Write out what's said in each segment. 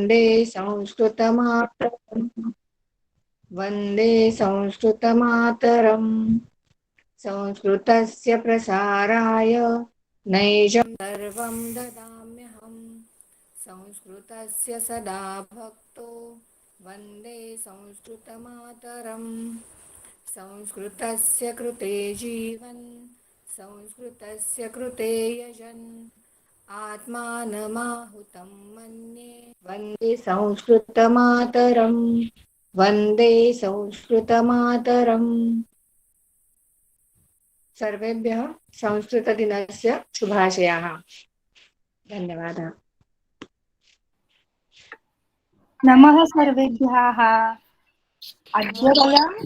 वन्दे संस्कृतमातरम् वन्दे संस्कृतमातरम् संस्कृतस्य प्रसाराय नैजं सर्वं ददाम्यहम् संस्कृतस्य सदा भक्तो वन्दे संस्कृतमातरम् संस्कृतस्य कृते जीवन् संस्कृतस्य कृते यजन् आत्मानमाहुतं मन्ये वन्दे संस्कृतमातरम् वन्दे संस्कृतमातरम्। सर्वेभ्यः संस्कृतदिनस्य शुभाशयाः। धन्यवादः। नमः सर्वेभ्यः। अद्य वयं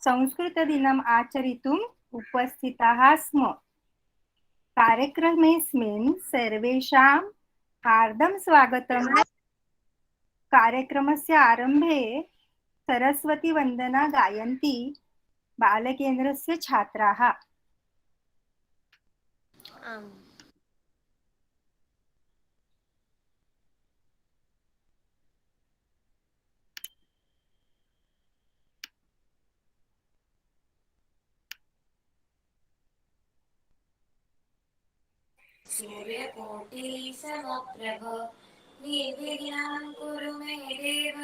संस्कृतदिनम् आचरितुम् उपस्थिताः स्मः। कार्यक्रमेऽस्मिन् सर्वेषां हार्दं स्वागतम्। कार्यक्रमस्य आरम्भे सरस्वती वन्दना गायन्ति बालकेन्द्रस्य छात्राः। सूर्यकोटिसमप्रभ निर्विघ्नं कुरु मे देव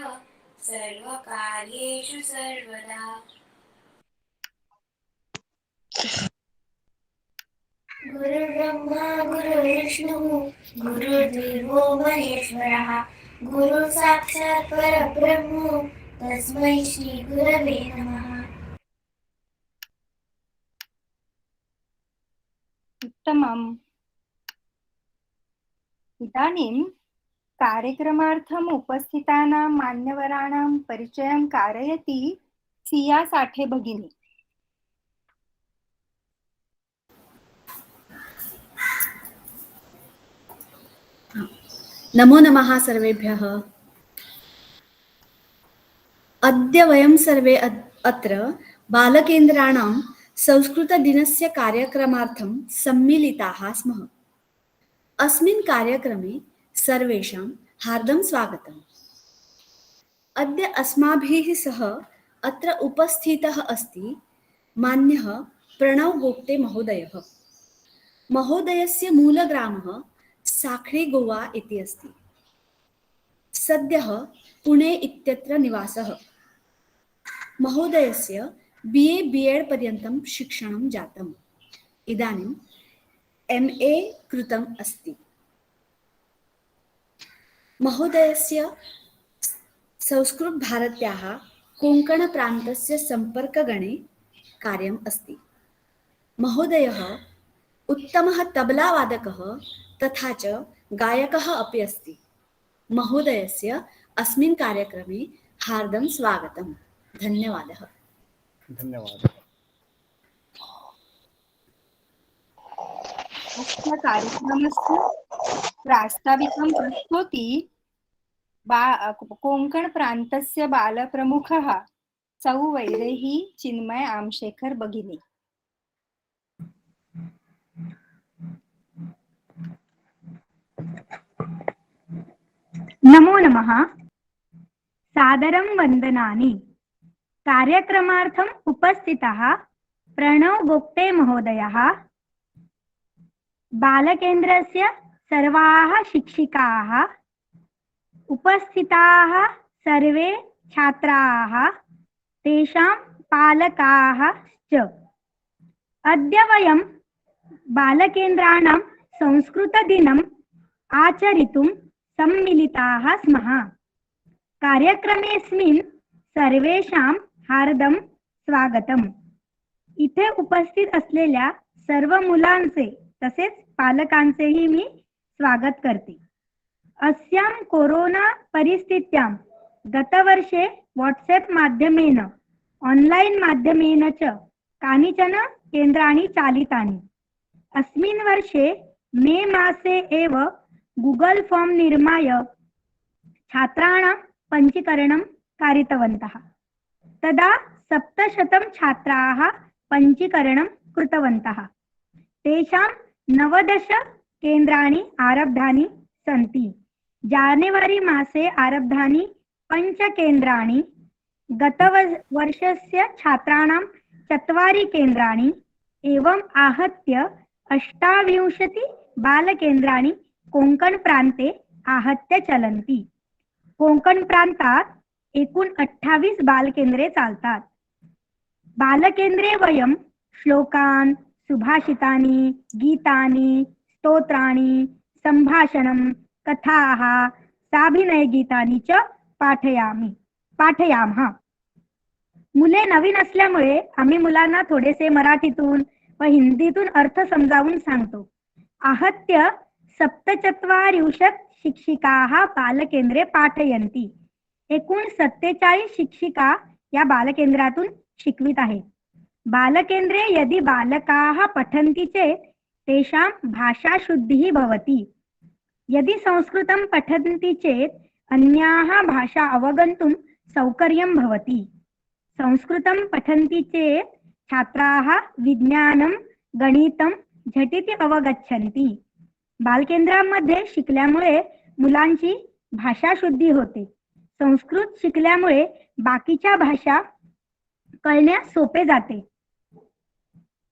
सर्वकार्येषु सर्वदा। गुरुर्ब्रह्मा गुरुर्विष्णुः गुरुर्देवो महेश्वरः गुरुः साक्षात् परब्रह्म तस्मै श्री गुरवे नमः। उत्तमम्। इदानीं कार्यक्रमार्थम् उपस्थितानां मान्यवराणां परिचयं कारयति सिया साठे भगिनी। नमो नमः सर्वेभ्यः। अद्य वयं सर्वे अत्र बालकेन्द्राणां संस्कृतदिनस्य कार्यक्रमार्थं सम्मिलिताः स्मः। अस्मिन् कार्यक्रमे सर्वेषां हार्दं स्वागतम्। अद्य अस्माभिः सह अत्र उपस्थितः अस्ति मान्यः प्रणव गोप्ते महोदयः। महोदयस्य मूलग्रामः साख्रीगोवा इति अस्ति। सद्यः पुणे इत्यत्र निवासः। महोदयस्य BA BEd पर्यन्तं शिक्षणं जातम्। इदानीं MA कृतम् अस्ति। महोदयस्य संस्कृतभारत्याः कोङ्कणप्रान्तस्य सम्पर्कगणे कार्यम् अस्ति। महोदयः उत्तमः तबलावादकः तथा च गायकः अपि अस्ति। महोदयस्य अस्मिन् कार्यक्रमे हार्दं स्वागतम्। धन्यवादः। धन्यवादः। अस्य कार्यक्रमस्य प्रास्ताविकं प्रस्तौति कोङ्कणप्रान्तस्य बालप्रमुखः सौवैदेही चिन्मय आमशेखर भगिनी। नमो नमः। सादरं वन्दनानि। कार्यक्रमार्थम् उपस्थितः प्रणव गोप्ते महोदयः, बालकेन्द्रस्य सर्वाः शिक्षिकाः, उपस्थिताः सर्वे छात्राः, तेषां पालकाः च। अद्य वयं बालकेन्द्राणां संस्कृतदिनम् आचरितुं सम्मिलिताः स्मः। कार्यक्रमेऽस्मिन् सर्वेषां हार्दं स्वागतम्। इथे उपस्थित असलेल्या सर्व मुलांचे तसेच पालकांचेही मी स्वागत करते। अस्यां कोरोना परिस्थित्यां गतवर्षे व्हाट्सएप माध्यमेन ऑनलाइन माध्यमेन च कानिचन केन्द्राणि चालितानि। अस्मिन् वर्षे मे मासे एव गूगल फॉर्म निर्माय छात्राणां पञ्जीकरणं कारितवन्तः। तदा 700 छात्राः पञ्जीकरणं कृतवन्तः। तेषां 19 केन्द्राणि आरब्धानि सन्ति। जानेवारी मासे आरब्धानि पञ्चकेन्द्राणि गतवर्षस्य छात्राणां 4 केन्द्राणि एवम् आहत्य 28 बालकेन्द्राणि कोङ्कण प्रान्ते आहत्य चलन्ति. कोकण प्रांतात एकूण 28 बालकेंद्रे चालतात. बालकेंद्रे वयं श्लोकान्, सुभाषितानि, गीतानि, स्तोत्राणि, संभाषणं, कथाः, साभिनयगीतानि च पाठयामः. मुले नवीन असल्यामुळे आम्ही मुलांना थोडेसे मराठीतून व हिंदीतून अर्थ समजावून सांगतो. आहत्य 47 शिक्षिकाः बालकेंद्रे पाठयन्ति. एकूण 47 शिक्षिका या बालकेंद्रातून शिकवित आहेत. बालकेंद्रे यदि बालकाः पठन्ति चेत् तेषां भाषाशुद्धिः भवति. यदि संस्कृतं पठन्ति चेत् अन्याः भाषा अवगन्तुं सौकर्यं भवति. संस्कृतं पठन्ति चेत् छात्राः विज्ञानं, गणितं झटिति अवगच्छन्ति. बालकेंद्रामध्ये शिकल्यामुळे मुलांची भाषाशुद्धी होते. संस्कृत शिकल्यामुळे बाकीच्या भाषा कळण्यास सोपे जाते.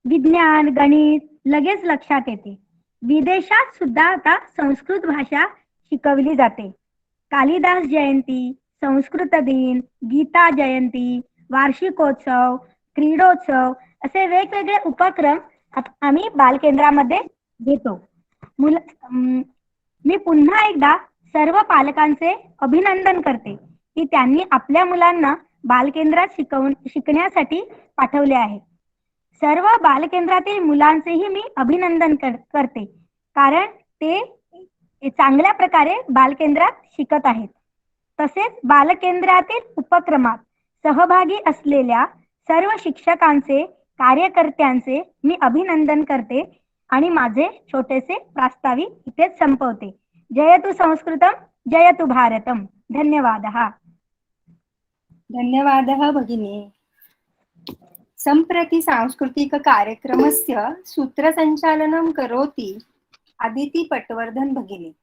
विज्ञान, गणित लगेच लक्षात येते. विदेशात सुद्धा आता संस्कृत भाषा शिकवली जाते. कालिदास जयंती, संस्कृत दिन, गीता जयंती, वार्षिकोत्सव, क्रीडोत्सव असे वेगवेगळे उपक्रम आम्ही बालकेंद्रामध्ये घेतो. मी पुन्हा एकदा सर्व पालकांचे अभिनंदन करते की त्यांनी आपल्या मुलांना बालकेंद्रात शिकण्यासाठी पाठवले आहे. सर्व बालकेंद्रातील मुलांचेही मी अभिनंदन करते, कारण ते चांगल्या प्रकारे बालकेंद्रात शिकत आहेत. तसेच बालकेंद्रातील उपक्रमात सहभागी असलेल्या सर्व शिक्षकांचे, कार्यकर्त्यांचे मी अभिनंदन करते आणि माझे छोटेसे प्रास्ताविक इथेच संपवते. जयतु संस्कृतम, जयतु भारतम. धन्यवादः. धन्यवादः भगिनी. सम्प्रति सांस्कृतिककार्यक्रमस्य सूत्रसञ्चालनं करोति अदिति पटवर्धन भगिनी.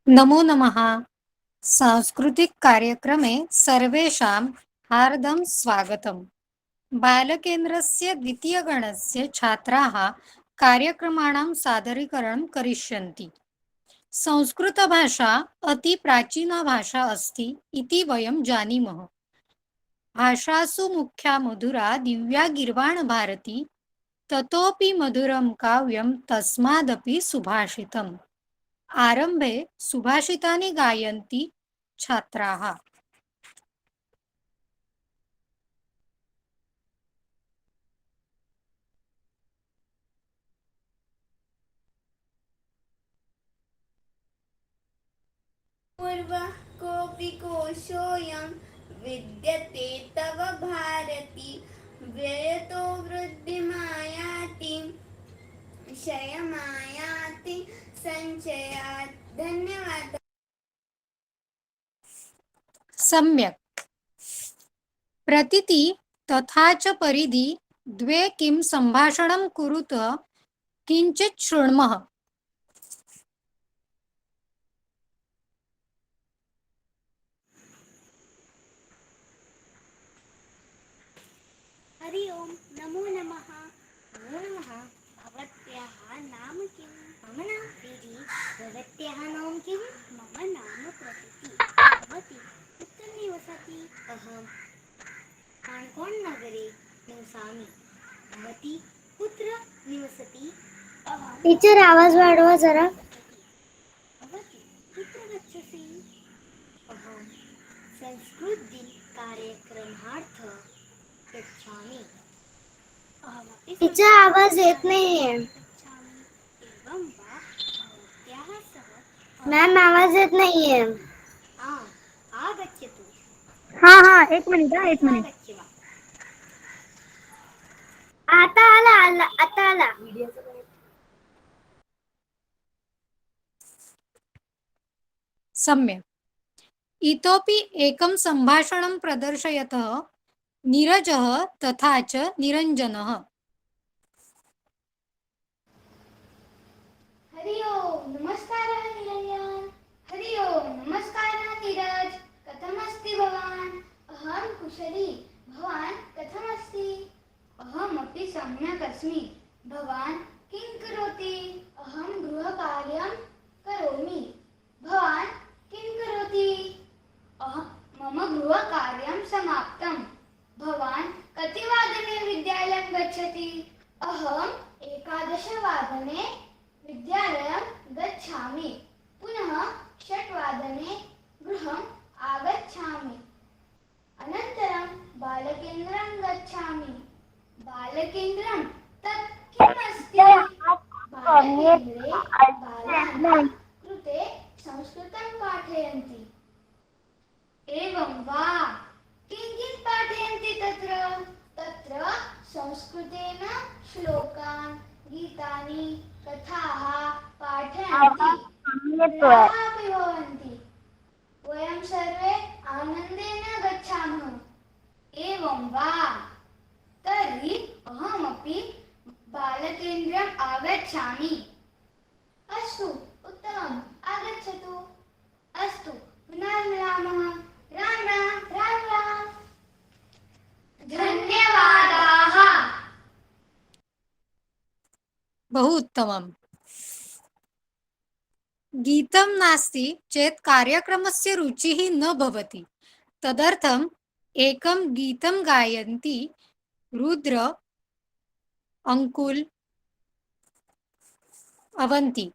नमो नमः. सांस्कृतिक कार्यक्रमे सर्वेषां हार्दं स्वागतम्. बालकेन्द्रस्य द्वितीयगणस्य छात्राः कार्यक्रमाणां सादरीकरणं करिष्यन्ति. संस्कृतभाषा अति प्राचीना भाषा अस्ति इति वयं जानीमः. भाषासु मुख्या मधुरा दिव्या गीर्वाणभारती, ततोपि मधुरं काव्यं तस्मादपि सुभाषितम्. आरम्भे सुभाषितानि गायन्ति छात्राः. पूर्वः कोऽपि कोशोऽयं विद्यते तव भारती, व्ययतो वृद्धिमायाति क्षयमायाति सञ्चयात्. धन्यवादः. सम्यक्. प्रतिति तथा च परिधि द्वे किं सम्भाषणं कुरुत किञ्चित् शृण्मः. हरि ओम. नमो नमः. नमो नमः. भवत्याः नाम किं? मम नाम प्रीति. भवत्याः नाम किं? मम नाम प्रतीति. भवती कुत्र निवसति? अहं कान्कोण नगरे निवसामि. भवती कुत्र निवसति? अहं टीचर आवाज वाढवा जरा. भवती कुत्र गच्छसि? अहं संस्कृत दिन कार्यक्रमार्थ गच्छामि. टीचर आवाज येत नाहीये. मॅम आवाज येत नाहीये. आगच्छतु. हा एक मिनिट. आता आला. सम्यक्. इतोपि एकं सम्भाषणं प्रदर्शयतः नीरजः तथा च निरञ्जनः. हरि ओम. नमस्कारः निरञ्जन। हरि ओम। नमस्कारः नीरज। कथमस्ति भवान्? अहं कुशली। भवान् कथमस्ति? अहमपि सम्यक् अस्मि। भवान् किं करोति? अहं गृहकार्यं करोमि। भवान् किं करोति? मम गृहकार्यं समाप्तं। भवान् कति वादने विद्यालयं गच्छति? अहम् 11 वादने विद्यालयं गच्छामि। पुनः 6 वादने गृहम् आगच्छामि। अनन्तरं बालकेन्द्रं गच्छामि। बालकेन्द्रं तत् किम् अस्ति? बालकेन्द्रे बालानां कृते संस्कृतं पाठयन्ति। एवं वा? किं पाठयन्ति तत्र? तत्र संस्कृतेन श्लोकान्, गीतानि, कथाः पाठयन्ति। क्रीडाः अपि भवन्ति। वयं सर्वे आनन्देन गच्छामः। एवं वा? तर्हि अहमपि बालकेन्द्रम् आगच्छामि। अस्तु, उत्तमम्, आगच्छतु। अस्तु, पुनर्मिलामः। राम राम। राम राम। धन्यवादाः। बहु उत्तमम्। गीतं नास्ति चेत् कार्यक्रमस्य रुचिः न भवति। तदर्थम् एकं गीतं गायन्ति रुद्र, अंकुल, अवंती।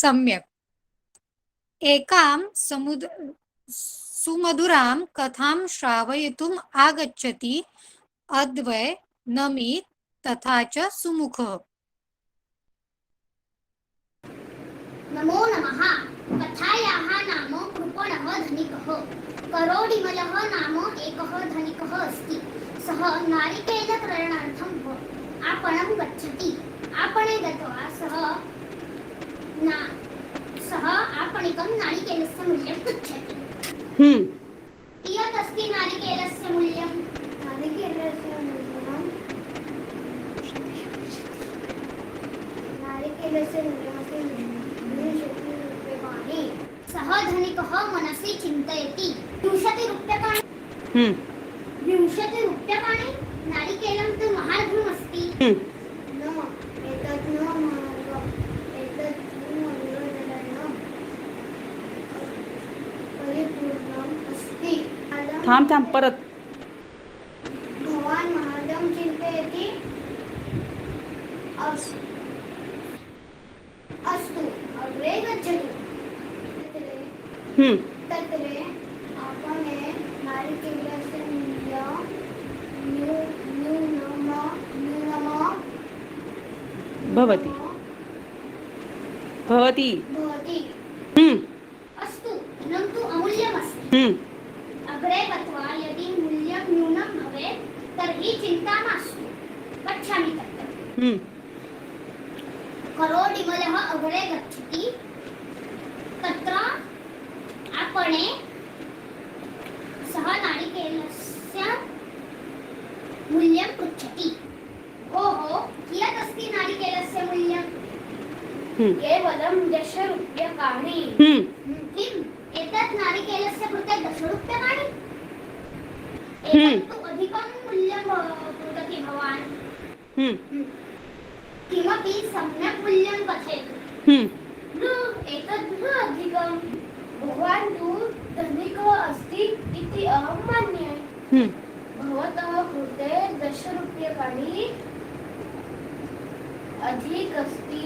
सम्यक्। एकां सुमधुरां कथां श्रावयितुम् आगच्छति अद्वै, नमित तथा च सुमुखः। नमो नमः। कथायाः नाम कृपणः धनिकः। करोडिमलः नाम एकः धनिकः अस्ति। सः नारिकेलक्रयणार्थं आपणं गच्छति। आपणे गत्वा सः आपणिकं नारिकेलस्य मूल्यं पृच्छति। कियत् अस्ति नारिकेलस्य मूल्यं? नारिकेलस्य मूल्यमस्ति 20 रूप्यकाणि। सः धनिकः मनसि चिन्तयति, 20 रूप्यकाणि? 20 रूप्यकाणि? नारिकेलं तु महार्घ्यमस्ति हम्म. न एतत् न महार्घम् एतत् तु मनोरञ्जनं परिपूर्णम् अस्ति थांब परत. भवान् महार्घं चिन्तयति अस्तु अग्रे गच्छतु हम्म. तत्र आपणे नारिकेलस्य मूल्यं न्यूनम् भवति. भवति हम्म. अस्तु धनं तु अमूल्यमस्ति हम्म. अग्रे गत्वा यदि मूल्यं न्यूनं भवेत् तर्हि चिन्ता मास्तु गच्छामि तत्र हम्म. करोडिमलः अग्रे गच्छति तत्र आपणे सः नारिकेलस्य मूल्यं पृच्छति भोः कियत् अस्ति नारिकेलस्य मूल्यं हम्म. केवलं 10 रूप्यकाणि हम्म. किम् एतत् नारिकेलस्य कृते 10 रूप्यकाणि हम्म. एतत् तु अधिकं मूल्यं वदति भवान् हम्म. किमपि सम्यक् मूल्यं कथयतु हम्म. न एतत् न अधिकं भवान् तु धनिकः अस्ति इति अहं मन्ये हम्म. भवतः कृते 10 रूप्यकाणि अधिक अस्ति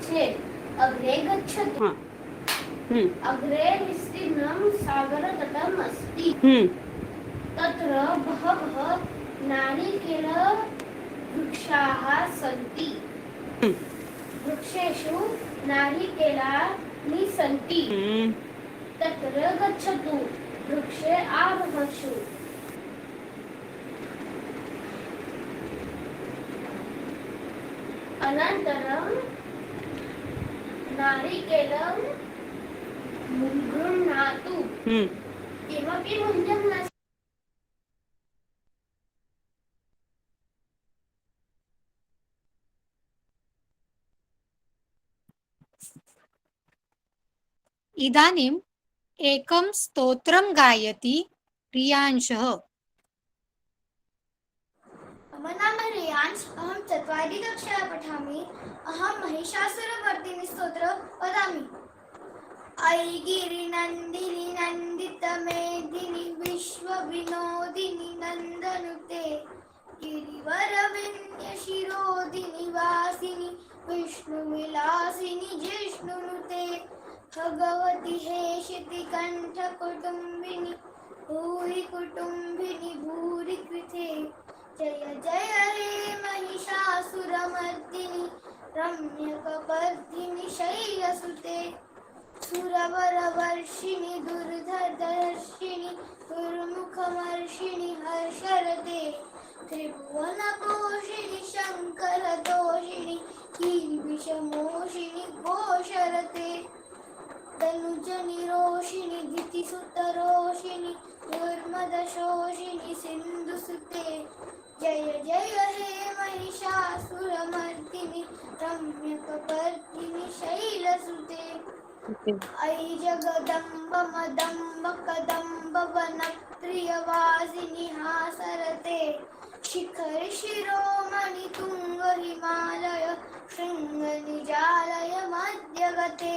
चेत् अग्रे गच्छतु हाँ. हम्म. अग्रे विस्तीर्णं सागरतटम् अस्ति हम्म. तत्र बहवः नारिकेलवृक्षाः सन्ति हम्म. वृक्षेषु नारिकेलानि सन्ति हम्म. तत्र गच्छतु वृक्षे आरोहतु अनन्तरं नारिकेलं गृह्णातु हम्म. किमपि मूल्यं नास्ति इदानीम् एकं स्तोत्रं गायति प्रियांशः. मम नाम रियांश अहं 4ठी कक्षायां पठामि अहं महिषासुरमर्दिनी स्तोत्रं वदामि अयि गिरिनन्दिनि नन्दितमेदिनि विश्वविनोदिनि नन्दनुते गिरिवरविन्यशिरोदिनि वासिनि विष्णुविलासिनि जिष्णुनुते भगवति हेशिति कण्ठकुटुम्बिनि भूरि कुटुम्बिनि भूरि कृते जय जय हे महिषासुरमर्दिनि रम्यकपर्दिनि शैलसुते सुरवरवर्षिणि दुर्धर्षिणि दुर्मुखमर्षिणि हर्षरते त्रिभुवनपोषिणि शङ्करदोषिणि कीर्विषमोषिणि घोषरते तनुजनिरोषिणि धीतिसुतरोषिणि दुर्मदशोषिणि सिन्धुसुते जय जय हे महिषासुरमर्दिनि रम्यकपर्दिनि शैलसुते अयि जगदम्ब मदम्ब कदम्ब वनप्रियवासिनि हासरते शिखरि शिरोमणि तुङ्ग हिमालय शृङ्गनिजालय मध्यगते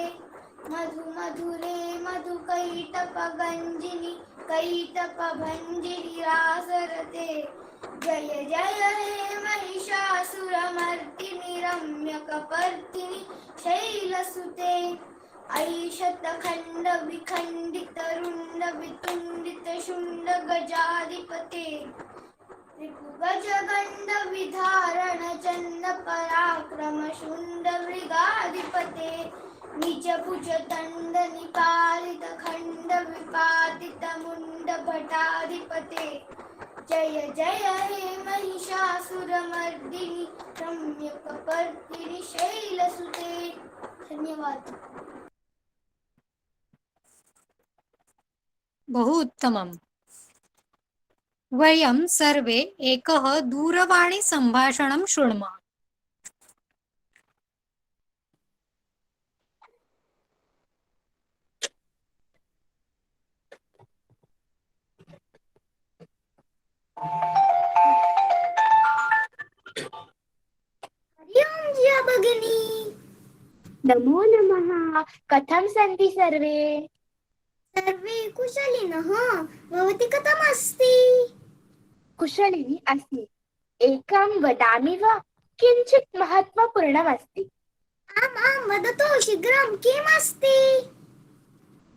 मधु मधुरे मधुकैटपगञ्जिनि कैटपभञ्जिनि रासरते जय जय हे महिषासुरमर्दिनि रम्यकपर्दिनि शैलसुते अयि शतखण्ड विखण्डित रुण्ड वितुण्डित शुण्ड गजाधिपते रिपुगजगण्ड विधारण चण्ड पराक्रम शुण्ड मृगाधिपते निज भुज दण्ड निपालित खण्ड विपातित मुण्ड भटाधिपते जय जय हे महिषासुरमर्दिनि रम्यकपर्दिनि शैलसुते धन्यवाद. बहु उत्तमम्. वयं सर्वे एकः दूरवाणीसम्भाषणं शृणुमः. भगिनी. नमो नमः. कथं सन्ति सर्वे? सर्वे कुशलिनः. भवती कथम् अस्ति? कुशलिनी अस्मि. एकं वदामि वा? किञ्चित् महत्त्वपूर्णमस्ति. आम् आम् वदतु शीघ्रं किम् अस्ति?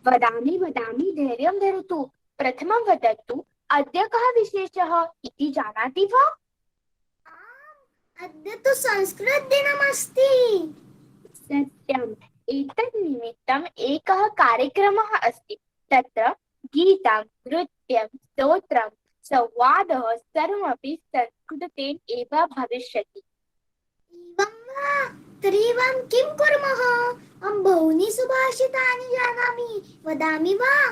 वदामि धैर्यं धरतु. प्रथमं वदतु, अद्य कः विशेषः इति जानाति वा? अद्य तु संस्कृतदिनमस्ति. सत्यम्. एतत् निमित्तम् एकः कार्यक्रमः अस्ति. तत्र गीतं, नृत्यं, स्तोत्रं, संवादः सर्वमपि संस्कृतेन एव भविष्यति. एवं वा? तर्हि वयं किं कुर्मः? अहं बहूनि सुभाषितानि जानामि. वदामि वा?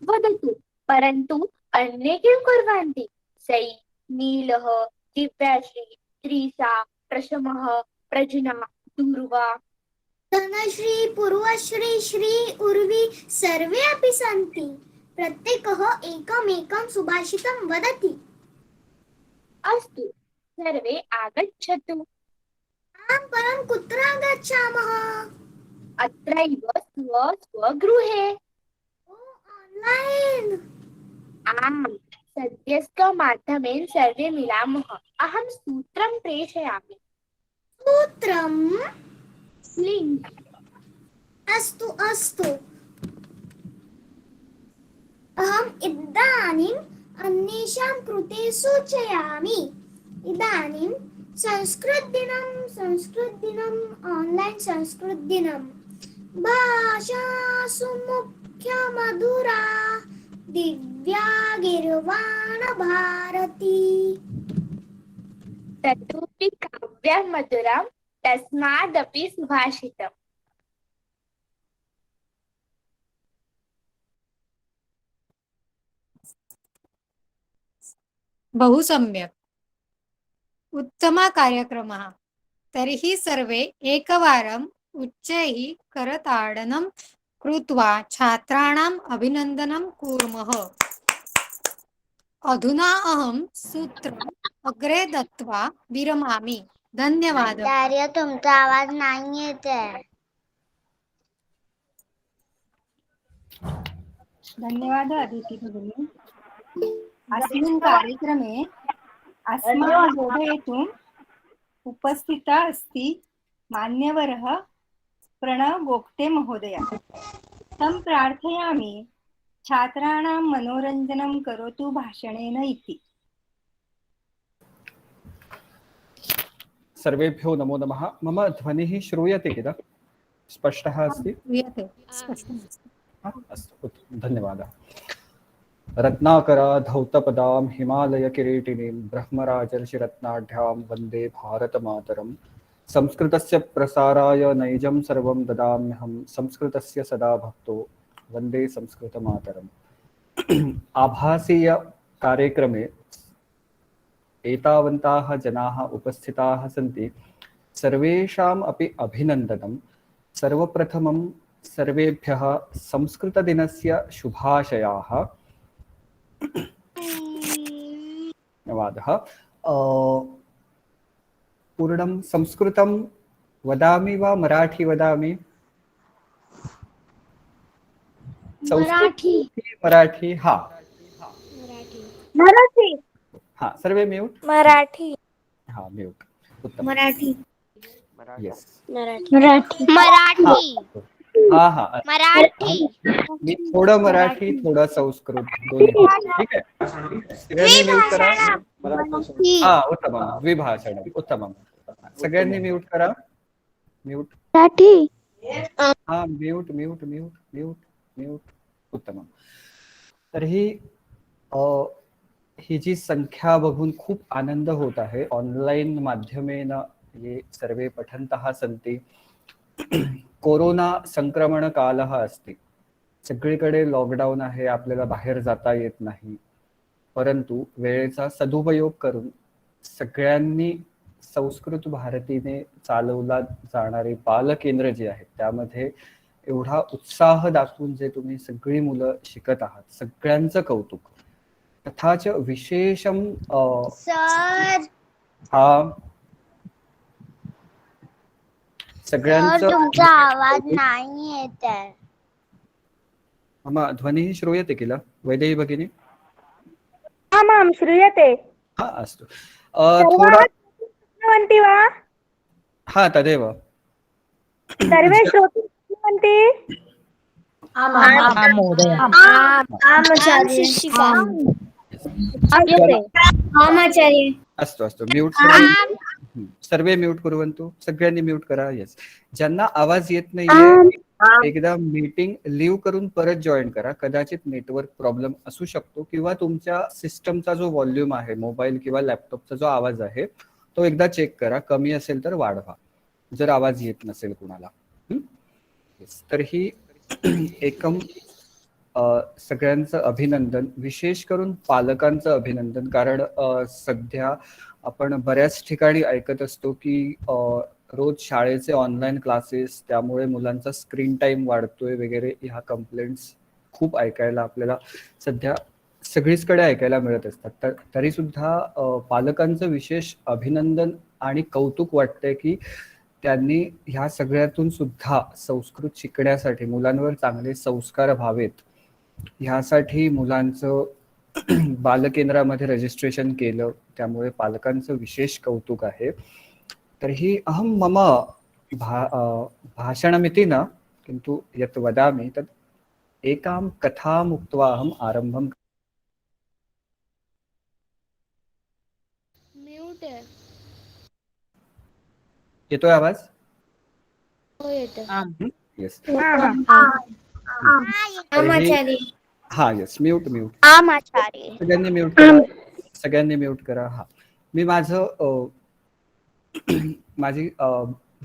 वदतु, परन्तु अन्ये किं कुर्वन्ति? सै, नीलः, दिव्याश्री, त्रिषा, प्रशमः, प्रजना, दूर्वा. धनश्री, पूर्वश्री, श्री, उर्वी सर्वे अपि सन्ति. प्रत्येकः एकमेकं सुभाषितं वदति. अस्तु, सर्वे आगच्छतु. आम्, परं कुत्र गच्छामः? अत्रैव स्वगृहे. ओ, ऑनलाइन. आम्, सद्यस्कमाध्यमेन सर्वे मिलामः. अहं सूत्रं प्रेषयामि. सूत्रं? लिङ्क्. अस्तु अस्तु. अहम् इदानीम् अन्येषां कृते सूचयामि. इदानीं संस्कृतदिनं ऑनलाइन संस्कृतदिनं. भाषा सुमुख्या मधुरा दिव्या गीर्वाण भारती. ततोऽपि काव्यं मधुरं, तस्मादपि सुभाषितम्. बहु सम्यक्. उत्तमः कार्यक्रमः. तर्हि सर्वे एकवारम् उच्चैः करताडनं कृत्वा छात्राणाम् अभिनन्दनं कुर्मः. अधुना अहं सूत्रम् अग्रे दत्त्वा विरमामि. धन्यवादः. आचार्य, तुमचा आवाज नाही येत आहे. धन्यवाद अदिती भगिनी. अस्मिन् कार्यक्रमे अस्मान् बोधयितुम् उपस्थिता अस्ति मान्यवरः प्रणव गोप्ते महोदय. तं प्रार्थयामि छात्राणां मनोरञ्जनं करोतु भाषणेन इति. सर्वेभ्यो नमो नमः. मम ध्वनिः श्रूयते किल? स्पष्टः अस्ति? श्रूयते, स्पष्टमस्ति. अस्तु, धन्यवादः. रत्नाकरा धौतपदां हिमालयकिरीटिनीं ब्रह्मराजर्षिरत्नाढ्यां वन्दे भारतमातरं. संस्कृतस्य प्रसाराय नैजं सर्वं ददाम्यहं. संस्कृतस्य सदा भक्तो वन्दे संस्कृतमातरम्. आभासीय कार्यक्रमे एतावन्ताः जनाः उपस्थिताः सन्ति. सर्वेषाम् अपि अभिनन्दनं. सर्वप्रथमं सर्वेभ्यः संस्कृतदिनस्य शुभाशयाः. धन्यवादः. पूर्णं संस्कृतं वदामि वा मराठी वदामि? मराठी. हाँ, मराठी. हाँ, सर्वे म्यूट. मराठी. हाँ, म्यूट. उत्तम. मराठी. यस. मराठी. हाँ हाँ, मराठी. मी थोडं मराठी थोडं संस्कृत दोन्ही. ठीक आहे. सगळ्यांनी म्यूट करा. हाँ, उत्तमं. द्विभाषणम्. उत्तमं. सगळ्यांनी म्यूट करा. म्यूट. मराठी. हाँ, mute mute mute mute mute. उत्तमं. तर्हि ही जी संख्या बघून खूप आनंद होत आहे. ऑनलाईन माध्यमेन ये सर्वे पठन्तः सन्ति. कोरोना संक्रमण कालः अस्ति. सगळीकडे लॉकडाऊन आहे. आपल्याला बाहेर जाता येत नाही. परंतु वेळेचा सदुपयोग करून सगळ्यांनी संस्कृत भारतीने चालवला जाणारे बालकेंद्र जे आहे त्यामध्ये एवढा उत्साह दाखवून जे तुम्ही सगळी मुलं शिकत आहात, सगळ्यांचं कौतुक. तथाच विशेषम सर. हा सगळ्यांचं तुमचा आवाज नाही येत आहे. मम ध्वनिः श्रूयते किल वैदेही भगिनी? आम् आम् श्रूयते। हा अस्तु सर्वाः थोड़ा शृण्वन्ति वा? हा तदेव सर्वे श्रोतुं शक्नुवन्ति? अस्तु अस्तु म्यूट सर्वे म्यूट कुर्वन्तु, सगळ्यांनी म्यूट करा। येस, ज्यांना आवाज येत नाहीये एकदा मीटिंग लीव करून परत जॉईन करा, कदाचित नेटवर्क प्रॉब्लेम असू शकतो किंवा तुमच्या सिस्टमचा जो व्हॉल्यूम आहे, मोबाईल किंवा लॅपटॉपचा जो आवाज आहे तो एकदा चेक करा, कमी असेल तर वाढवा जर आवाज येत नसेल कुणाला। तर ही एकम सगळ्यांचं अभिनंदन, विशेष करून पालकांचं अभिनंदन, कारण सध्या आपण बऱ्याच ठिकाणी ऐकत असतो की रोज शाळेचे ऑनलाईन क्लासेस, त्यामुळे मुलांचा स्क्रीन टाइम वाढतोय वगैरे, ह्या कंप्लेंट्स खूप ऐकायला आपल्याला सध्या सगळीचकडे ऐकायला मिळत असतात। तर तरी सुद्धा पालकांचं विशेष अभिनंदन आणि कौतुक वाटतंय की त्यांनी ह्या सगळ्यातून सुद्धा संस्कृत शिकण्यासाठी, मुलांवर चांगले संस्कार व्हावेत ह्यासाठी मुलांचं बालकेंद्रामध्ये रजिस्ट्रेशन केलं, त्यामुळे पालकांचं विशेष कौतुक आहे। तर्हि अहं मम भाषणमिति न किन्तु यत् वदामि तत् एकां कथाम् उक्त्वा अहम् आरम्भं। म्यूट आहे। येतोय आवाज? हो येतो। येस, आचार्य। हा येस, म्यूट म्यूट आचार्य। सगळ्यांनी म्यूट करा, सगळ्यांनी म्यूट करा। हा, मी माझं माझी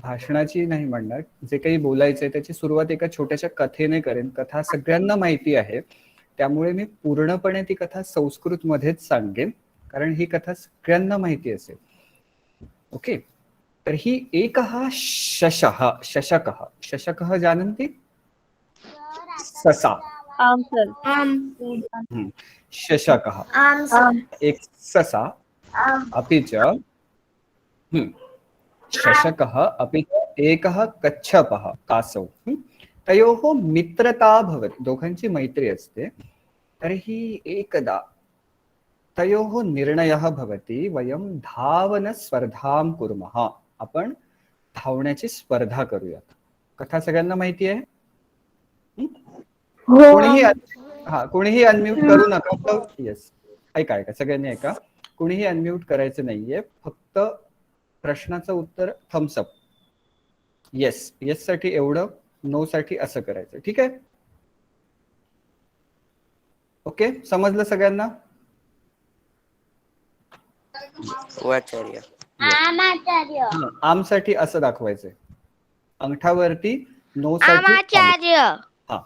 भाषणाची नाही म्हणणार, जे काही बोलायचंय त्याची सुरुवात एका छोट्याशा कथेने करेन। कथा सगळ्यांना माहिती आहे, त्यामुळे मी पूर्णपणे ती कथा संस्कृत मध्येच सांगेन, कारण ही कथा सगळ्यांना माहिती असेल। ओके, तर ही एकः शशः, शशकः, शशकः जानन्ति? ससा। आम सर। शशकः एक ससा, अपि च शशकः, अपि च एकः कच्छपः, कासौ। तयोः मित्रता भवति, दोघांची मैत्री असते। तर्हि एकदा तयोः निर्णयः भवति, वयं धावनस्पर्धां कुर्मः, आपण धावण्याची स्पर्धा करूयात। कथा सगळ्यांना माहिती आहे? कोणीही अनम्यूट करू नका। येस, ऐका ऐका, सगळ्यांनी ऐका, कोणीही अनम्यूट करायचं नाहीये, फक्त प्रश्नाचं उत्तर थम्सअप, येस येस साठी एवढं, नो साठी असं करायचं, ठीक आहे? ओके, समजलं सगळ्यांना? आचार्य। आम साठी असं दाखवायचंय, अंगठावरती, नो साठी आचार्य। हा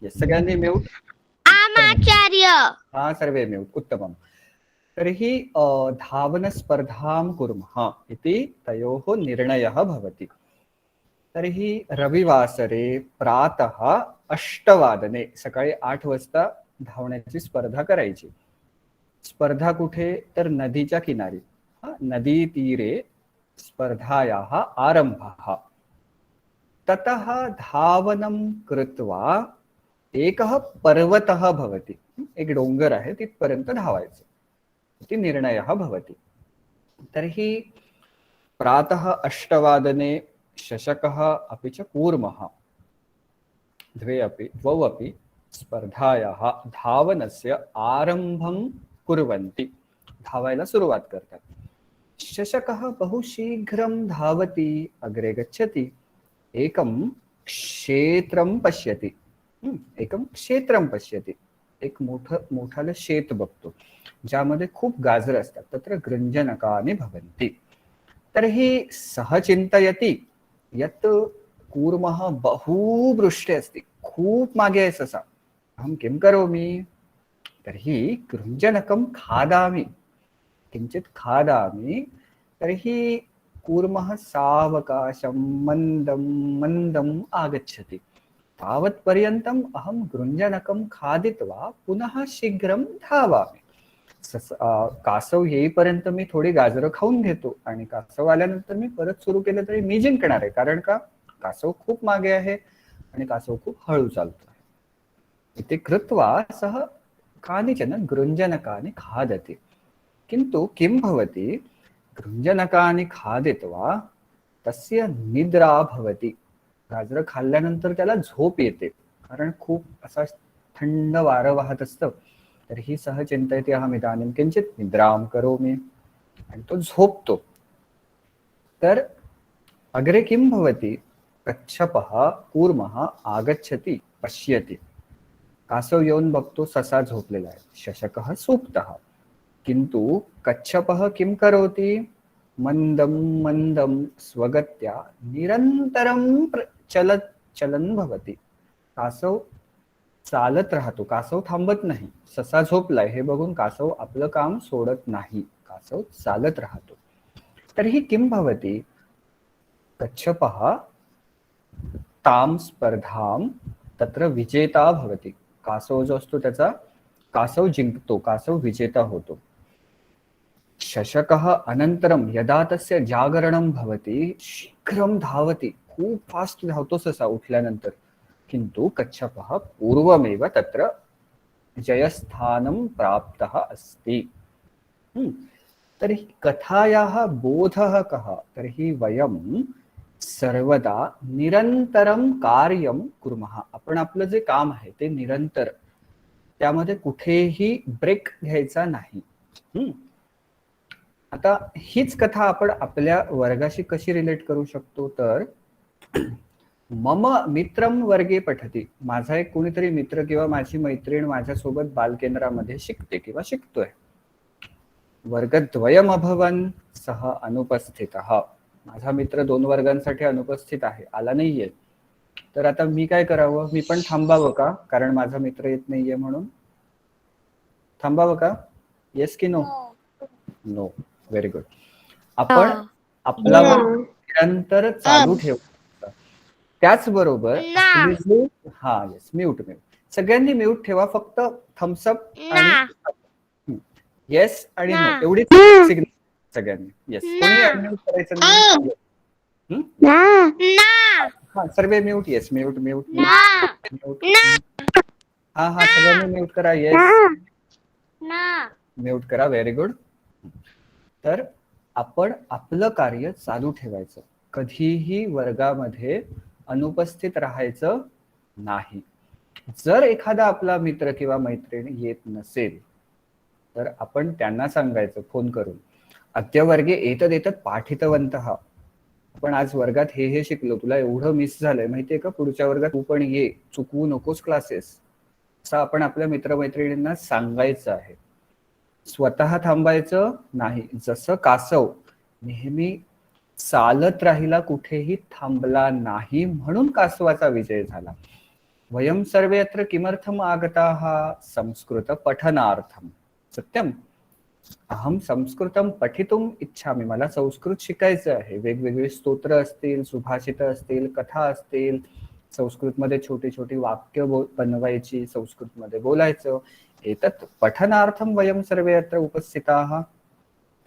येस, सगळ्यांनी म्यूट। आचार्य। हा, सर्वे म्यूट, उत्तमम्। तर्हि धावनस्पर्धां कुर्मः इति तयोः निर्णयः भवति। तर्हि रविवासरे प्रातः 8 वादने, सकाळी 8 वाजता धावण्याची स्पर्धा करायची। स्पर्धा कुठे? तर नदीच्या किनारी, नदी तीरे स्पर्धायाः आरम्भः। ततः धावनं कृत्वा एकः पर्वतः भवति, एक डोंगर आहे, तिथपर्यंत धावायचं इति निर्णयः भवति। तर्हि प्रातः 8 वादने शशकः अपि च कूर्मः द्वौ अपि स्पर्धायाः धावनस्य आरम्भं कुर्वन्ति, धावायला सुरुवात करतात। शशकः बहु शीघ्रं धावति, अग्रे गच्छति, एकं क्षेत्रं पश्यति, एकं क्षेत्रं पश्यति, एक मोठालं शेत बघतो, ज्यामध्ये खूप गाजर असतात, तत्र गृञ्जनकानि भवन्ति। तर्हि सः चिन्तयति यत् कूर्मः बहुवृष्टे अस्ति, खूप मागे आहे ससा, अहं किं करोमि? तर्हि गृञ्जनकं खादामि, किञ्चित् खादामि। तर्हि कूर्मः सावकाशं मन्दं मन्दम् आगच्छति, तावत्पर्यन्तम् अहं गृञ्जनकं खादित्वा पुनः शीघ्रं धावामि। कासव येईपर्यंत मी थोडी गाजरं खाऊन घेतो, आणि कासव आल्यानंतर मी परत सुरू केलं तरी मी जिंकणार आहे, कारण का कासव खूप मागे आहे आणि कासव खूप हळू चालतो आहे. इति कृत्वा सः कानिचन गृञ्जनकानि खादति. किन्तु किं भवति, गृञ्जनकानि खादित्वा तस्य निद्रा भवति. गाजरं खाल्ल्यानंतर त्याला झोप येते, कारण खूप असा थंड वारं वाहत असतं. तर्हि सः चिन्तयति अहम् इदानीं किञ्चित् निद्रां करोमि, आणि तो झोपतो. तर अग्रे किं भवति, कच्छपः कूर्मः आगच्छति पश्यति. कासव येऊन बघतो ससा झोपलेला आहे. शशकः सुप्तः. किन्तु कच्छपः किं करोति, मंदं मंदं स्वगत्या निरंतरं चलन भवति. कासव चालत राहतो, कासव थांबत नाही. ससा झोपलाय हे बघून कासव आपलं काम सोडत नाही, कासव चालत राहतो. तर्हि किं भवति, कच्छपः तां स्पर्धां तत्र विजेता भवति. कासव जो असतो त्याचा, कासव जिंकतो, कासव विजेता होतो. शशकः अनन्तरं यदा तस्य जागरणं भवति शीघ्रं धावति. खूप फास्ट धावतो ससा उठल्यानंतर. किन्तु कच्छपः पूर्वमेव तत्र जयस्थानं प्राप्तः अस्ति. तर्हि कथायाः बोधः कः, तर्हि वयं सर्वदा निरंतरं कार्यं कुर्मः. आपण आपलं जे काम आहे ते निरंतर, त्यामध्ये कुठेही ब्रेक घ्यायचा नाही. आता हीच कथा आपण आपल्या वर्गाशी कशी रिलेट करू शकतो, तर मम मित्रम वर्गे पठती. माझा एक कोणीतरी मित्र किंवा माझी मैत्रीण माझ्यासोबत बालकेंद्रामध्ये शिकते किंवा शिकतोय. वर्गद्वयम अभवन सह अनुपस्थितः. माझा मित्र 2 वर्गांसाठी अनुपस्थित आहे, आला नाहीये. तर आता मी काय करावं, मी पण थांबावं का, कारण माझा मित्र येत नाहीये म्हणून? थांबावं का? येस की नो? नो. Very good. आपण आपला वर्ग निरंतर चालू ठेवायचा. त्याचबरोबर हा येस, म्यूट सगळ्यांनी म्यूट ठेवा. फक्त थम्सअप आणि येस आणि नो एवढी सिग्नल सगळ्यांनी. येस, कोणी अनम्यूट करायचं नाही. हा सर्व mute. Yes, mute mute mute. हा हा सगळ्यांनी म्यूट करा. येस, म्यूट करा. Very good. तर आपण आपलं कार्य चालू ठेवायचं, कधीही वर्गामध्ये अनुपस्थित राहायचं नाही. जर एखादा आपला मित्र किंवा मैत्रीण येत नसेल तर आपण त्यांना सांगायचं फोन करून, अद्य वर्गे एतद एतद पाठितवन्तः. आपण आज वर्गात हे शिकलो, तुला एवढं मिस झालंय माहितीये का, पुढच्या वर्गात तू पण ये, चुकवू नकोस क्लासेस. असं आपण आपल्या मित्रमैत्रिणींना सांगायचं आहे. स्वतः थांबायचं नाही. जसं कासव नेहमी चालत राहिला, कुठेही थांबला नाही, म्हणून कासवाचा विजय झाला. वयम सर्वे अत्र किमर्थम आगताः, संस्कृत पठनार्थम. सत्यम. अहम संस्कृतम पठितुम इच्छामि. मला संस्कृत शिकायचं आहे. वेगवेगळे स्तोत्र असतील, सुभाषित असतील, कथा असतील, संस्कृतमध्ये छोटी छोटी वाक्य बनवायची, संस्कृतमध्ये बोलायचं. एतत् पठनार्थम वयम सर्वे अत्र उपस्थिताः.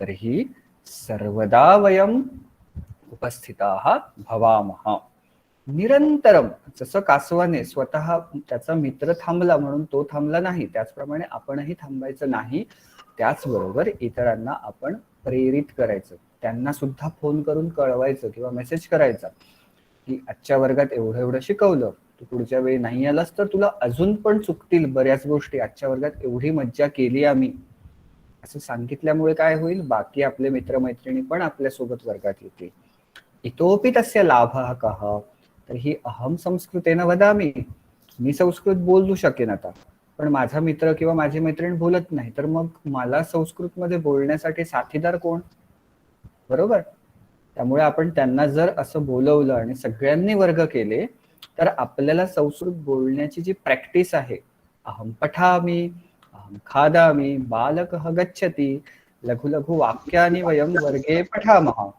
तर्हि सर्वदा वयम उपस्थिताः भवामः. निरंतरम. जसं कासवाने स्वतः त्याचा मित्र थांबला म्हणून तो थांबला नाही, त्याचप्रमाणे आपणही थांबायचं नाही. त्याचबरोबर इतरांना आपण प्रेरित करायचं. त्यांना सुद्धा फोन करून कळवायचं किंवा मेसेज करायचा की आजच्या वर्गात एवढं एवढं शिकवलं, तू पुढच्या वेळी नाही आलास तर तुला अजून पण चुकतील बऱ्याच गोष्टी. आजच्या वर्गात एवढी मज्जा केली आम्ही, असं सांगितल्यामुळे काय होईल, बाकी आपले मित्रमैत्रिणी पण आपल्यासोबत वर्गात येतील. इतोपि तस्य लाभः कः. तर्हि अहम संस्कृतेन वदामि. मी संस्कृत बोलू शकेन आता, पण माझा मित्र किंवा माझी मैत्रीण बोलत नाही, तर मग मला संस्कृतमध्ये बोलण्यासाठी साथीदार कोण, बरोबर? त्यामुळे आपण त्यांना जर असं बोलवलं आणि सगळ्यांनी वर्ग केले तर आपल्याला संस्कृत बोलण्याची जी प्रॅक्टिस आहे, अहम पठामि, अहम खादामि, बालकः गच्छति, लघु लघु वाक्यानि वयम वर्गे पठामः.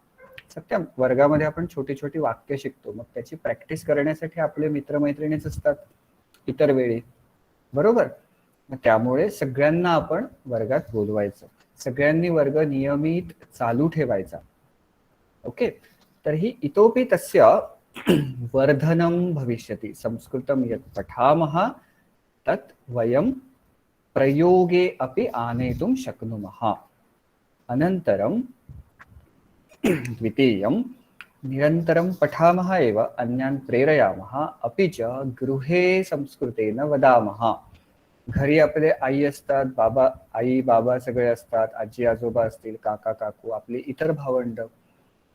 सत्यम. वर्गामध्ये आपण छोटी छोटी वाक्य शिकतो, मग त्याची प्रॅक्टिस करण्यासाठी आपले मित्रमैत्रिणीच असतात इतर वेळी, बरोबर? त्यामुळे सगळ्यांना आपण वर्गात बोलवायचं, सगळ्यांनी वर्ग नियमित चालू ठेवायचा. ओके. तर ही इतोपि तस्य वर्धनं भविष्यति। संस्कृतं यत् पठामः तत् वयं प्रयोगे अपि आनेतुं शक्नुमः। अनन्तरं द्वितीयं, निरन्तरं पठामः एव, अन्यान् प्रेरयामः, अपि च गृहे संस्कृतेन वदामः। घरी आपले आई असतात, आई बाबा सगळे असतात, आजी आजोबा असतील, काका काकू, आपली इतर भावंड,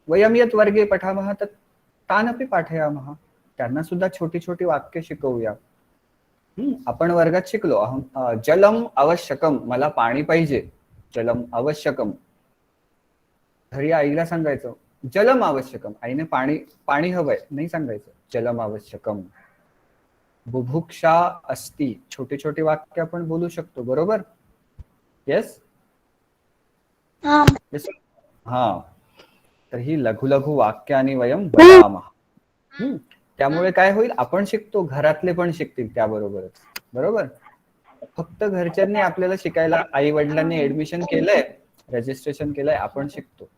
वयं यत् वर्गे पठामः तत् तानपि पाठयामः। त्यांना सुद्धा छोटी छोटी वाक्य शिकवूया। आपण वर्गात शिकलो, अहं जलम आवश्यकम, मला पाणी पाहिजे, जलम आवश्यकम। घरी आईला सांगायचं जलम आवश्यकम, आईने पाणी हवंय, नाही सांगायचं जलम आवश्यकम। बुभुक्षा अस्ति, छोटे छोटे वाक्य आपण बोलू शकतो, बरोबर? येस हा, तर ही लघु लघु वाक्यानी वयं वदामः। त्यामुळे काय होईल, आपण शिकतो, घरातले पण शिकतील त्याबरोबरच, बरोबर? फक्त घरच्यांनी आपल्याला शिकायला, आई वडिलांनी ऍडमिशन केलंय, रजिस्ट्रेशन केलंय, आपण शिकतो,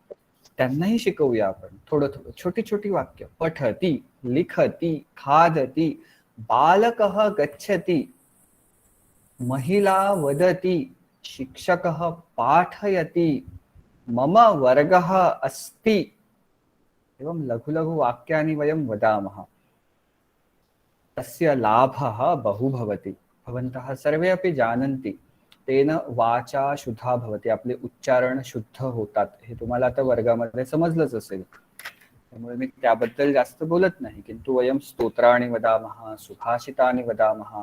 त्यांनाही शिकवूया आपण थोडं थोडं, छोटी छोटी वाक्य। पठति, लिखति, खादति, बालकः गच्छति, महिला वदति, शिक्षकः पाठयति, मम वर्गः अस्ति। एवं लघु लघु वाक्यानि वयं वदामः। तस्य लाभः बहु भवति, भवन्तः सर्वे अपि जानन्ति। तेन वाचा शुद्धा भवति, आपले उच्चारण शुद्ध होतात, हे तुम्हाला आता वर्गामध्ये समजलंच असेल, त्यामुळे मी त्याबद्दल जास्त बोलत नाही। किंतु वयं स्तोत्राणि वदामः, सुभाषितानि वदामः,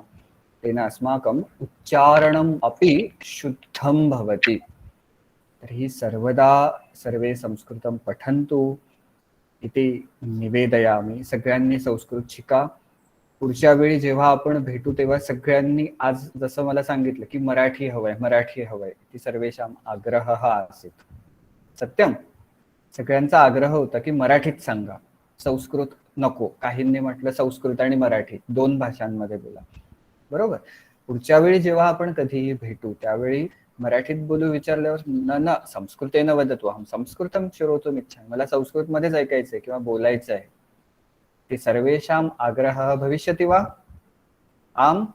तेन अस्माकम् उच्चारणम् अपि शुद्धं भवति। तर्हि सर्वदा सर्वे संस्कृतं पठन्तु इति निवेदयामि। सगळ्यांनी संस्कृत शिका। पुढच्या वेळी जेव्हा आपण भेटू तेव्हा सगळ्यांनी, आज जसं मला सांगितलं की मराठी हवंय, मराठी हवंय, ती सर्वेषां आग्रहः आसीत्, सत्यम। सगळ्यांचा आग्रह होता की मराठीत सांगा, संस्कृत नको। काहींनी म्हटलं संस्कृत आणि मराठी दोन भाषांमध्ये बोला, बरोबर? पुढच्या वेळी जेव्हा आपण कधीही भेटू त्यावेळी मराठीत बोलू विचारल्यावर न संस्कृतेन वदतु, अहं संस्कृतं श्रोतुमिच्छामि, मला संस्कृत मध्येच ऐकायचंय किंवा बोलायचं आहे। ते सर्वेषां आग्रहः भविष्यति वा? आम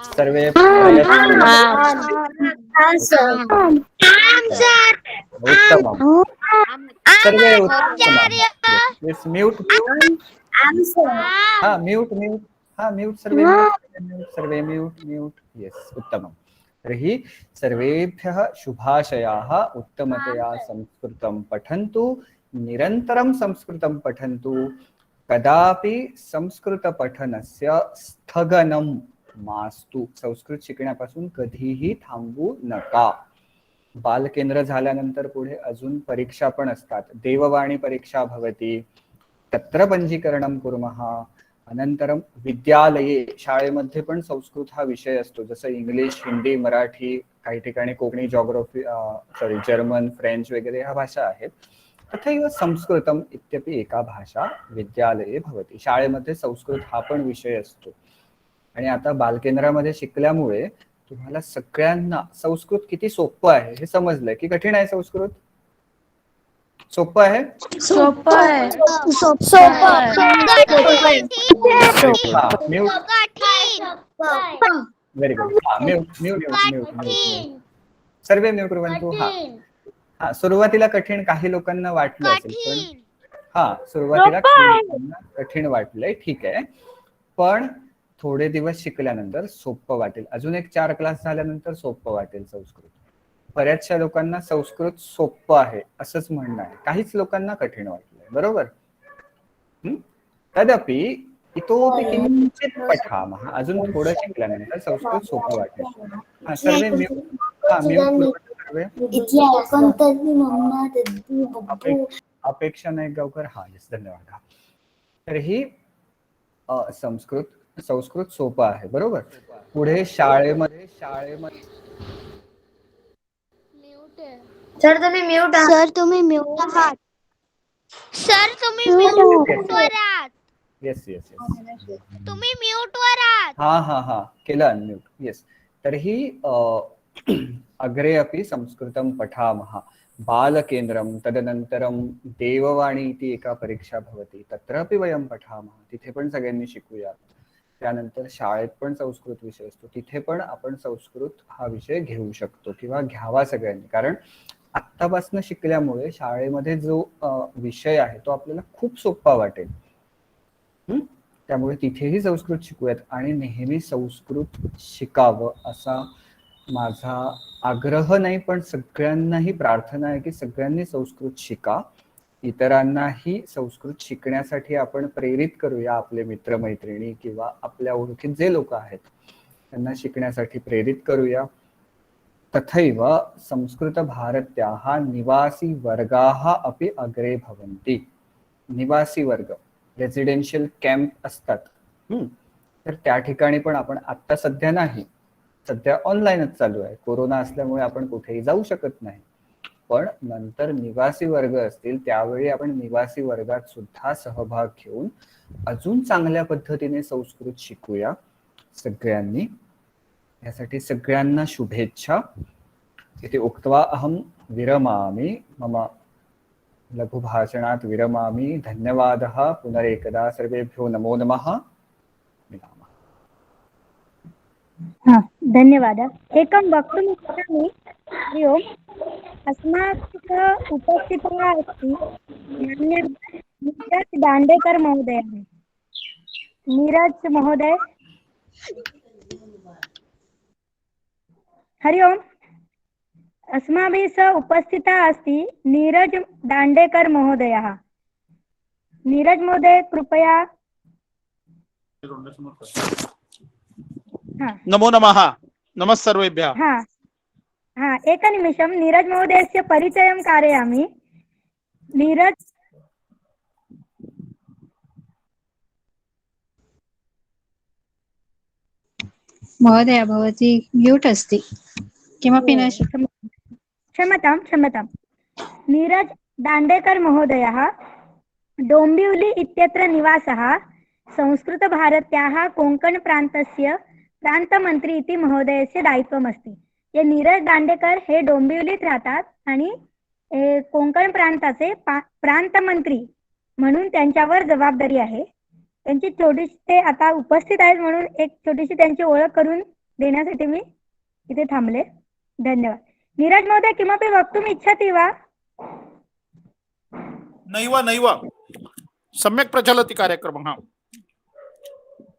सर्वे उत्तमम्, सर्वे उत्तमम्। म्यूट म्यूट सर्वे म्यूट यस, उत्तमम्। तर्हि सर्वेभ्यः शुभाशयाः। उत्तमतया संस्कृतं पठन्तु, निरन्तरं संस्कृतं पठन्तु, कदापि संस्कृतपठनस्य स्थगनं मास्तु। संस्कृत शिकण्यापासून कधीही थांबू नका। बालकेंद्र झाल्यानंतर पुढे अजून परीक्षा पण असतात, देववाणी परीक्षा भवति, तत्र पंजीकरणं कुर्मः। अनंतरम विद्यालये, शाळेमध्ये पण संस्कृत हा विषय असतो, जसं इंग्लिश, हिंदी, मराठी, काही ठिकाणी कोकणी, जॉग्राफी, जर्मन, फ्रेंच वगैरे ह्या भाषा आहेत। तथैव संस्कृतम इत्यपि एका भाषा विद्यालये भवति। शाळेमध्ये संस्कृत हा पण विषय असतो। आणि आता बालकेंद्रामध्ये शिकल्यामुळे तुम्हाला सगळ्यांना संस्कृत किती सोपं आहे हे समजलंय की कठीण आहे? संस्कृत सोपं आहे? Very good. सर्वे म्यूट कुर्वन्तु। हा, सुरुवातीला कठीण काही लोकांना वाटलं असेल, पण हा सुरुवातीला कठीण वाटलंय, ठीक आहे, पण थोडे दिवस शिकल्यानंतर सोपं वाटेल। अजून एक 4 क्लास झाल्यानंतर सोपं वाटेल संस्कृत। बऱ्याचशा लोकांना संस्कृत सोपं आहे असंच म्हणणं आहे, काहीच लोकांना कठीण वाटलंय, बरोबर? तदपि इतोपि किंचित पठामः, अजून थोडं शिकल्यानंतर संस्कृत सोपं वाटेल। हा, सर्वे म्यूट अपेक्षा नाईक गावकर, हा यस, धन्यवाद। तर्हि संस्कृत सोपं आहे, बरोबर? पुढे शाळेमध्ये सर तुम्ही म्यूट आहात। येस तुम्ही म्यूट वर आहात। हा केलं अनम्यूट, येस। तर्हि अग्रे अपि संस्कृतं पठामः। बालकेन्द्रं तदनन्तरं देववाणी इति एका परीक्षा भवति, तत्रापि वयं पठामः, तिथे पण सगळ्यांनी शिकूया. त्यानंतर शाळेत पण संस्कृत विषय असतो, तिथे पण आपण संस्कृत हा विषय घेऊ शकतो किंवा घ्यावा सगळ्यांनी. कारण आत्तापासून शिकल्यामुळे शाळेमध्ये जो विषय आहे तो आपल्याला खूप सोपा वाटेल. त्यामुळे तिथेही संस्कृत शिकूयात आणि नेहमी संस्कृत शिकावं असा माझा आग्रह नाही, पण सगळ्यांनाही प्रार्थना आहे की सगळ्यांनी संस्कृत शिका. इतरांनाही संस्कृत शिकण्यासाठी आपण प्रेरित करूया. आपले मित्रमैत्रिणी किंवा आपल्या ओळखीत जे लोक आहेत त्यांना शिकण्यासाठी प्रेरित करूया. तथैव संस्कृत भारत्याः निवासी वर्गाः अपि अग्रे भवन्ति. निवासी वर्ग रेसिडेन्शियल कॅम्प असतात, तर त्या ठिकाणी पण आपण आत्ता सध्या नाही, सध्या ऑनलाईनच चालू आहे, कोरोना असल्यामुळे आपण कुठेही जाऊ शकत नाही, पण नंतर निवासी वर्ग असतील त्यावेळी आपण निवासी वर्गात सुद्धा सहभाग घेऊन अजून चांगल्या पद्धतीने संस्कृत शिकूया सगळ्यांनी. यासाठी सगळ्यांना शुभेच्छा. इति उक्त्वा अहं विरमामि, मम लघुभाषणात् विरमामि. धन्यवादः पुनरेकदा सर्वेभ्यो नमो नमः. मिलामः. धन्यवादः। एकं वक्तुम् इच्छामि। हरि ओम्। अस्माकं उपस्थितः अस्ति नीरज दांडेकर महोदयः। नीरज महोदय, हरि ओम्। अस्माभिः सह उपस्थितः अस्ति नीरज दांडेकर महोदयः। नीरज महोदय कृपया। नमो नमः। नमः सर्वेभ्यः। एकनिमिषं नीरज महोदयस्य परिचयं कारयामि। नीरज महोदय भवती म्यूट् अस्ति, किमपि न क्षमतां। नीरज दांडेकर महोदयः डोम्बिवली इत्यत्र निवासः, संस्कृतभारत्याः कोङ्कण प्रान्तस्य प्रांतमंत्री इति महोदयस्य दायित्वमस्ति. हे नीरज दांडेकर हे डोंबिवलीत राहतात आणि कोकण प्रांताचे प्रांतमंत्री म्हणून त्यांच्यावर जबाबदारी आहे. त्यांची छोटीशी ते आता उपस्थित आहेत म्हणून एक छोटीशी त्यांची ओळख करून देण्यासाठी मी इथे थांबले. धन्यवाद. नीरज महोदय किमपि वक्तुम् इच्छति वा? नैव सम्यक् प्रचलति कार्यक्रमः।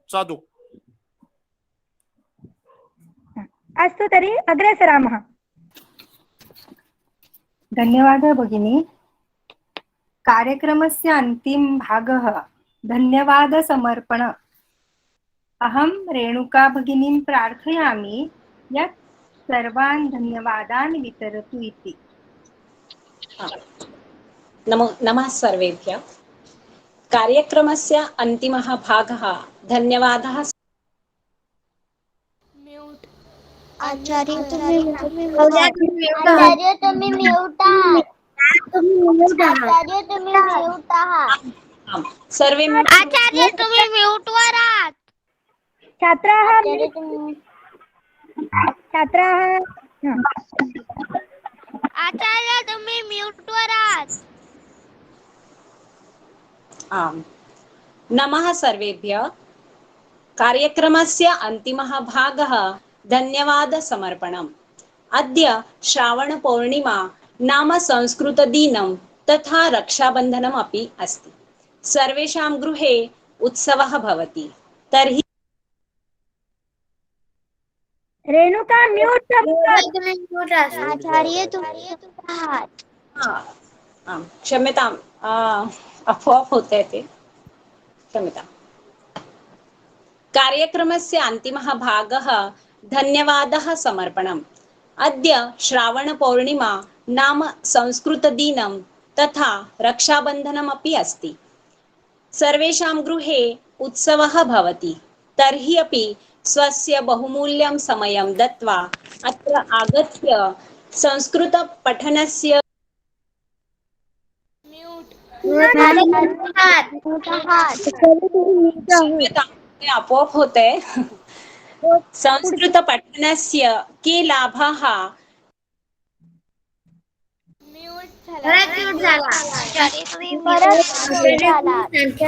साधु। अस्तु तर्हि अग्रे सरामः। धन्यवादः भगिनी। कार्यक्रमस्य अन्तिम भागः धन्यवादसमर्पण। अहं रेणुका भगिनीं प्रार्थयामि यत् सर्वान् धन्यवादान् वितरतु इति। नमः सर्वेभ्यः। कार्यक्रमस्य अन्तिमः भागः धन्यवादः। आचार्य तुम्ही म्यूट आहात। सर्वे आचार्य तुम्ही म्यूट वर आहात। छात्राः आचार्य तुम्ही म्यूट वर आहात। आम्। नमः सर्वेभ्यः। कार्यक्रमस्य अन्तिमः भागः धन्यवादसमर्पणम्। अद्य श्रावणपौर्णिमा नाम संस्कृतदिनं तथा रक्षाबन्धनम् अपि अस्ति। सर्वेषां गृहे उत्सवः भवति। तर्हि रेणुका म्यूट। आचार्य तुम्ही आहात। क्षम्यताम्, आपोआप होते ते, क्षम्यताम्। कार्यक्रमस्य अन्तिमः भागः धन्यवादः समर्पणम्। अद्य श्रावणपौर्णिमा नाम संस्कृतदिनं तथा रक्षाबन्धनम् अपि अस्ति। सर्वेषां गृहे उत्सवः भवति। तर्हि अपि स्वस्य बहुमूल्यं समयं दत्वा अत्र आगत्य संस्कृतपठनस्य आपोआप होते संस्कृत पठनस्य के लाभाः परत म्यूट झाला.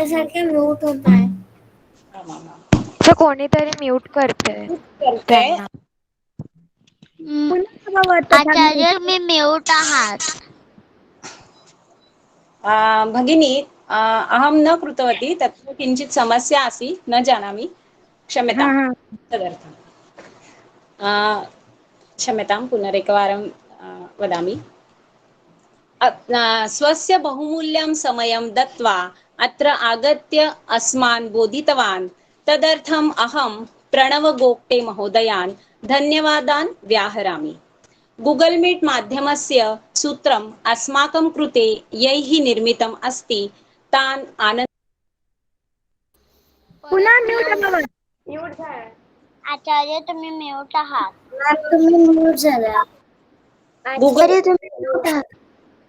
सारख्या म्यूट होत आहे. कोणीतरी म्यूट करते करते. त्यांना. पुनः भवतु आचार्य तुम्ही म्यूट आहात. भगिनी अहं न कृतवती, तत्र किञ्चित् समस्या आसीत्, न जानामि, क्षम्यतां तदर्थं क्षम्यतां, पुनरेकवारं वदामि। स्वस्य बहुमूल्यं समयं दत्त्वा अत्र आगत्य अस्मान् बोधितवान्, तदर्थम् अहं प्रणव गोप्टे महोदयान् धन्यवादान् व्याहरामि। गूगल मीट माध्यमस्य सूत्रम् अस्माकं कृते यैः निर्मितम् अस्ति तान् आनन्द पुनः म्यूट अभवत्. आचार्य तुम्ही म्यूट आहात. तुम्ही म्यूट झाला. गूगल तुम्ही म्यूट आहात.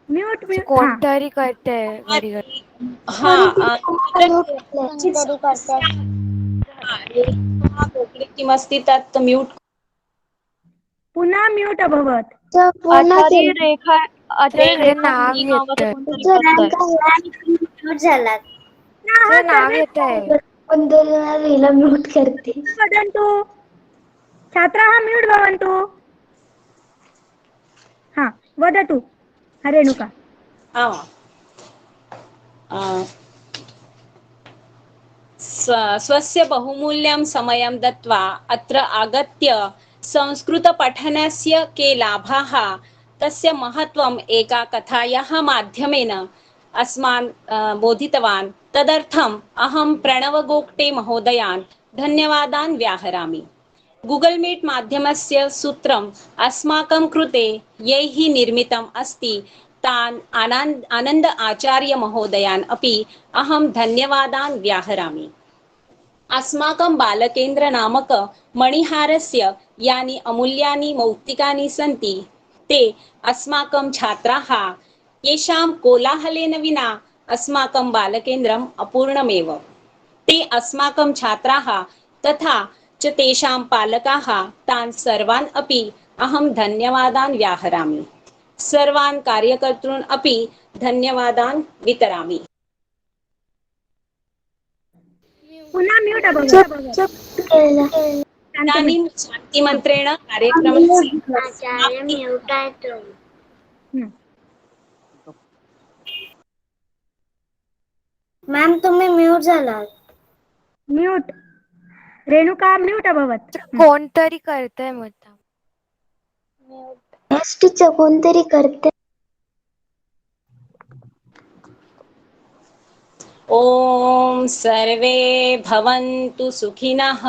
म्यूट म्यूट कोणतरी करते घडी घडी. किमस्ति तत् म्यूट पुनः म्यूट अभवत्. आचार्य रेखा आचार्य नाव येतंय. म्यूट झाला. नाव येतंय. म्यूट करते. वदन्तु छात्राः म्यूट भवन्तु. हा वदतु रेणुका. स्वस्य बहुमूल्यं समयं दत्त्वा अत्र आगत्य संस्कृतपठनस्य के लाभाः, तस्य महत्त्वम् एका कथायाः माध्यमेन अस्मान् बोधितवान्, तदर्थम् अहं प्रणव गोप्टे महोदयान् धन्यवादान् व्याहरामि। गूगल मीट माध्यमस्य सूत्रम् अस्माकं कृते यैः निर्मितम् अस्ति तान् आनन्द आचार्य महोदयान् अपि अहं धन्यवादान् व्याहरामि। अस्माकं बालकेन्द्र नामक मणिहारस्य यानि अमूल्यानि मौक्तिकानि सन्ति, ते अस्माकं छात्राः येषां कोलाहलेन विना अस्माकं बालकेन्द्रम् अपूर्णमेव। ते अस्माकं छात्राः तथा च तेषां पालकाः, तान् सर्वान् अपि अहं धन्यवादान् व्याहरामि। सर्वान् कार्यकर्तॄन् अपि धन्यवादान् वितरामि। पुनः म्यूट अभवत्. इदानीं शान्तिमन्त्रेण कार्यक्रमस्य आचार्य म्यूट आहे तुम्ही. मॅम तुम्ही म्यूट झालात. म्यूट. रेणुका म्यूट अभवत्. कोणतरी करतंय मुद्दाम. यस टीचर कोणतरी करते. ॐ सर्वे भवन्तु सुखिनः,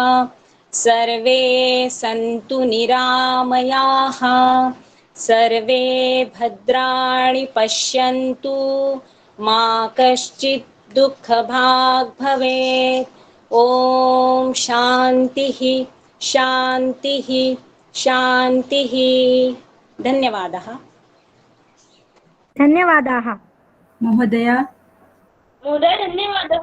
सर्वे सन्तु निरामयाः, सर्वे भद्राणि पश्यन्तु, मा कश्चित् दुःखभाग् भवेत्। ॐ शान्तिः शान्तिः शान्तिः। धन्यवादः। धन्यवादाः महोदया. धन्यवाद.